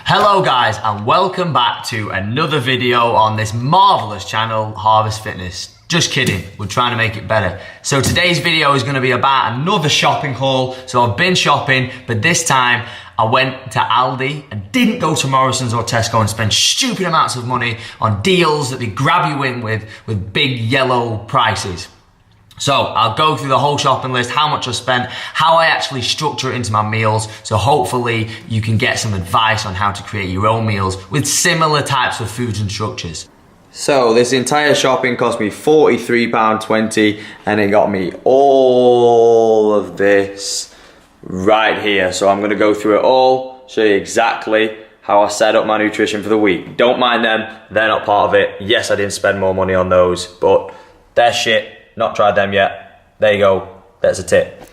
Hello guys, and welcome back to another video on this marvelous channel, Harvest Fitness. Just kidding, we're trying to make it better. So today's video is going to be about another shopping haul. So I've been shopping, but this time I went to Aldi and didn't go to Morrison's or Tesco and spend stupid amounts of money on deals that they grab you in with big yellow prices. So I'll go through the whole shopping list, how much I spent, how I actually structure it into my meals, so hopefully you can get some advice on how to create your own meals with similar types of foods and structures. So this entire shopping cost me £43.20 and it got me all of this right here. So I'm gonna go through it all, show you exactly how I set up my nutrition for the week. Don't mind them, they're not part of it. Yes, I didn't spend more money on those, but they're shit. Not tried them yet. There you go, that's a tip.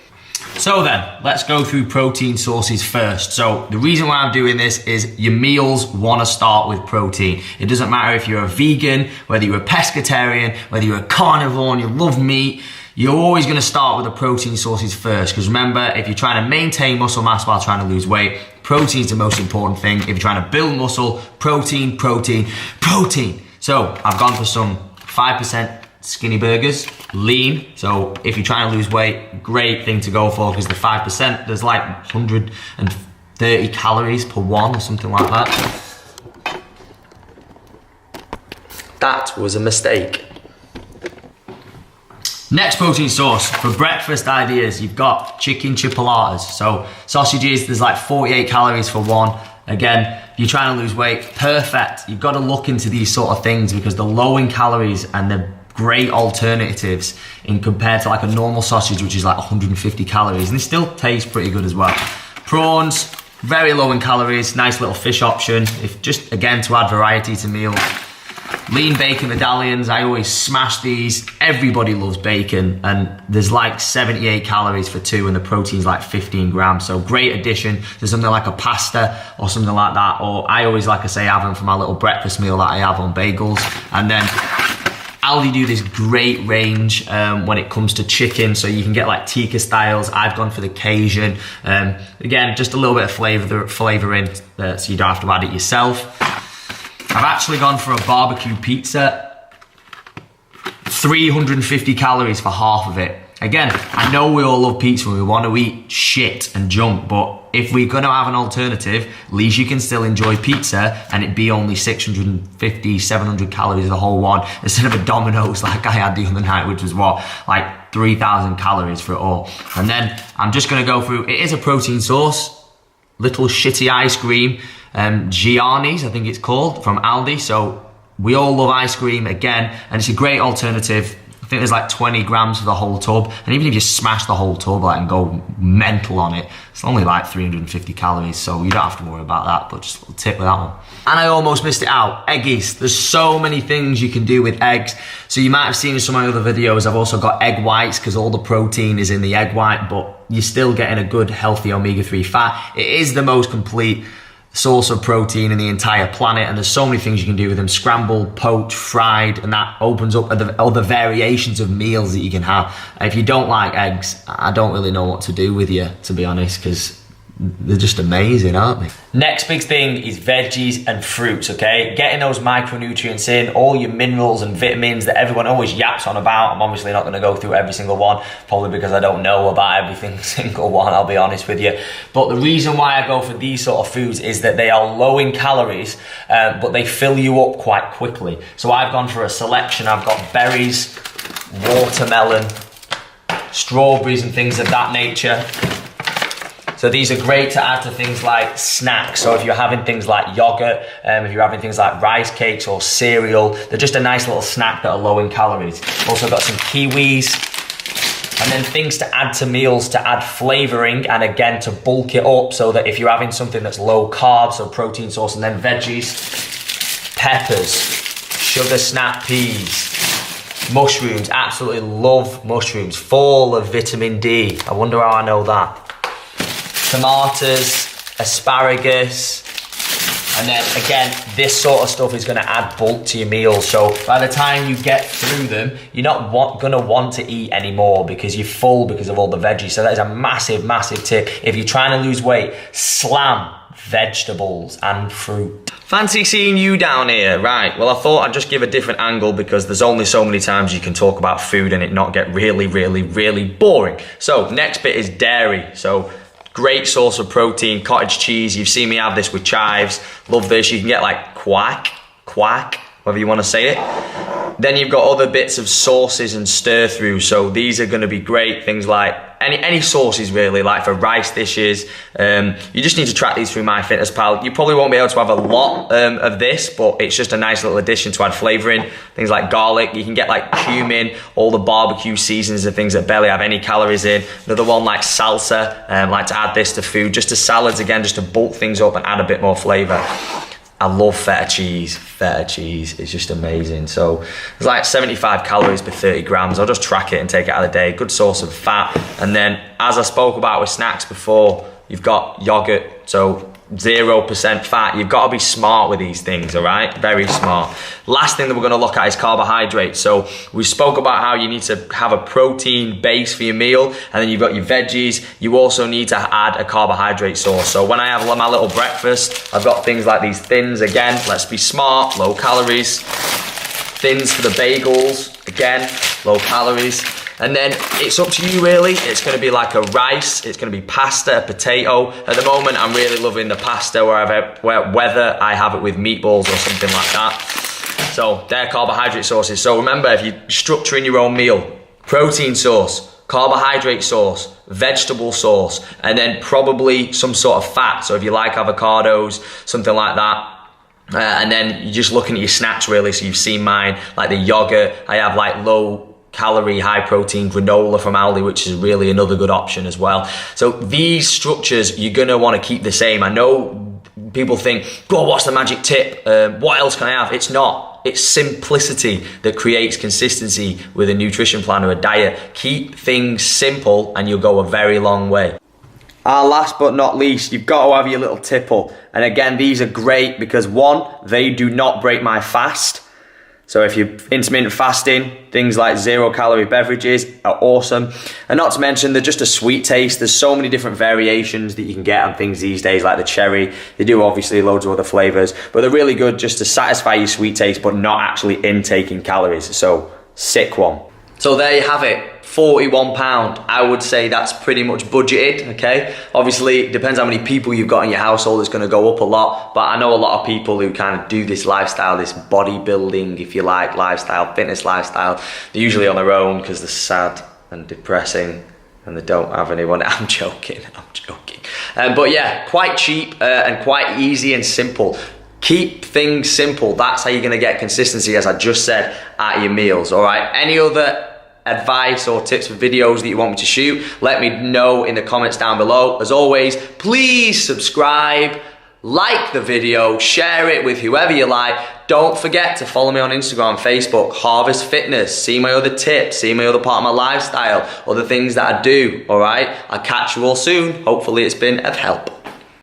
So then, let's go through protein sources first. So the reason why I'm doing this is your meals want to start with protein. It doesn't matter if you're a vegan, whether you're a pescatarian, whether you're a carnivore and you love meat, you're always going to start with the protein sources first. Because remember, if you're trying to maintain muscle mass while trying to lose weight, protein is the most important thing. If you're trying to build muscle, protein, protein, protein. So I've gone for some 5% skinny burgers, lean. So if you're trying to lose weight, great thing to go for, because the 5%, there's like 130 calories per one or something like that. That was a mistake. Next protein source for breakfast ideas, you've got chicken chipolatas. So sausages, there's like 48 calories for one. Again, you're trying to lose weight, perfect. You've got to look into these sort of things because they're low in calories and they're great alternatives in compared to like a normal sausage, which is like 150 calories, and they still taste pretty good as well. Prawns, very low in calories, nice little fish option, if just again to add variety to meals. Lean bacon medallions, I always smash these. Everybody loves bacon, and there's like 78 calories for two, and the protein's like 15 grams. So great addition to something like a pasta or something like that. Or I always, like I say, have them for my little breakfast meal that I have on bagels. And then Aldi do this great range when it comes to chicken, so you can get like tikka styles. I've gone for the Cajun. Again, just a little bit of flavor in, so you don't have to add it yourself. I've actually gone for a barbecue pizza. 350 calories for half of it. Again, I know we all love pizza and we want to eat shit and junk, but if we're going to have an alternative, at least you can still enjoy pizza and it be only 650, 700 calories the whole one, instead of a Domino's like I had the other night, which was what, like 3,000 calories for it all. And then I'm just going to go through, it is a protein source, little shitty ice cream, Gianni's, I think it's called, from Aldi. So we all love ice cream again, and it's a great alternative. I think there's like 20 grams for the whole tub, and even if you smash the whole tub and go mental on it, it's only like 350 calories, so you don't have to worry about that, but just a little tip with that one. And I almost missed it out, eggies. There's so many things you can do with eggs. So you might have seen in some of my other videos, I've also got egg whites because all the protein is in the egg white, but you're still getting a good healthy omega-3 fat. It is the most complete source of protein in the entire planet, and there's so many things you can do with them: scrambled, poached, fried, and that opens up other variations of meals that you can have. If you don't like eggs, I don't really know what to do with you, to be honest, because they're just amazing, aren't they? Next big thing is veggies and fruits, okay? Getting those micronutrients in, all your minerals and vitamins that everyone always yaps on about. I'm obviously not gonna go through every single one, probably because I don't know about every single one, I'll be honest with you. But the reason why I go for these sort of foods is that they are low in calories, but they fill you up quite quickly. So I've gone for a selection. I've got berries, watermelon, strawberries and things of that nature. So these are great to add to things like snacks. So if you're having things like yogurt, if you're having things like rice cakes or cereal, they're just a nice little snack that are low in calories. Also got some kiwis, and then things to add to meals to add flavoring and again to bulk it up, so that if you're having something that's low carb, so protein source, and then veggies, peppers, sugar snap peas, mushrooms. Absolutely love mushrooms, full of vitamin D. I wonder how I know that. Tomatoes, asparagus, and then again, this sort of stuff is going to add bulk to your meals. So by the time you get through them, you're not going to want to eat anymore because you're full because of all the veggies. So that is a massive, massive tip. If you're trying to lose weight, slam vegetables and fruit. Fancy seeing you down here. Right, well I thought I'd just give a different angle because there's only so many times you can talk about food and it not get really, really, really boring. So next bit is dairy. So great source of protein, cottage cheese. You've seen me have this with chives. Love this. You can get like quack, whatever you want to say it. Then you've got other bits of sauces and stir through. So these are going to be great. Things like any sauces really, like for rice dishes. You just need to track these through MyFitnessPal. You probably won't be able to have a lot of this, but it's just a nice little addition to add flavour in. Things like garlic. You can get like cumin, all the barbecue seasonings and things that barely have any calories in. Another one like salsa. Like to add this to food, just to salads again, just to bulk things up and add a bit more flavour. I love feta cheese. Feta cheese is just amazing. So it's like 75 calories per 30 grams. I'll just track it and take it out of the day. Good source of fat. And then, as I spoke about with snacks before, you've got yogurt. So 0% fat. You've got to be smart with these things, all right? Very smart. Last thing that we're going to look at is carbohydrates. So we spoke about how you need to have a protein base for your meal, and then you've got your veggies. You also need to add a carbohydrate source. So when I have my little breakfast, I've got things like these thins. Again, let's be smart, low calories. Thins for the bagels, again, low calories. And then it's up to you really. It's going to be like a rice, it's going to be pasta, a potato. At the moment, I'm really loving the pasta whether I have it with meatballs or something like that. So they're carbohydrate sources. So remember, if you're structuring your own meal, protein source, carbohydrate source, vegetable source, and then probably some sort of fat. So if you like avocados, something like that. And then you're just looking at your snacks really. So you've seen mine, like the yogurt. I have like low calorie, high protein granola from Aldi, which is really another good option as well. So these structures, you're gonna wanna keep the same. I know people think, God, what's the magic tip? What else can I have? It's not. It's simplicity that creates consistency with a nutrition plan or a diet. Keep things simple and you'll go a very long way. And last but not least, you've got to have your little tipple. And again, these are great because one, they do not break my fast. So if you're intermittent fasting, things like 0-calorie beverages are awesome. And not to mention, they're just a sweet taste. There's so many different variations that you can get on things these days, like the cherry. They do obviously loads of other flavors, but they're really good just to satisfy your sweet taste, but not actually intaking calories. So sick one. So there you have it. £41. I would say that's pretty much budgeted, okay? Obviously, it depends how many people you've got in your household. It's gonna go up a lot, but I know a lot of people who kind of do this lifestyle, this bodybuilding, if you like, lifestyle, fitness lifestyle. They're usually on their own because they're sad and depressing and they don't have anyone. I'm joking. But yeah, quite cheap and quite easy and simple. Keep things simple. That's how you're gonna get consistency, as I just said, at your meals, all right? Any other advice or tips for videos that you want me to shoot, let me know in the comments down below. As always, please subscribe, like the video, share it with whoever you like. Don't forget to follow me on Instagram, Facebook, Harvest Fitness. See my other tips, see my other part of my lifestyle, other things that I do, all right? I'll catch you all soon. Hopefully it's been of help.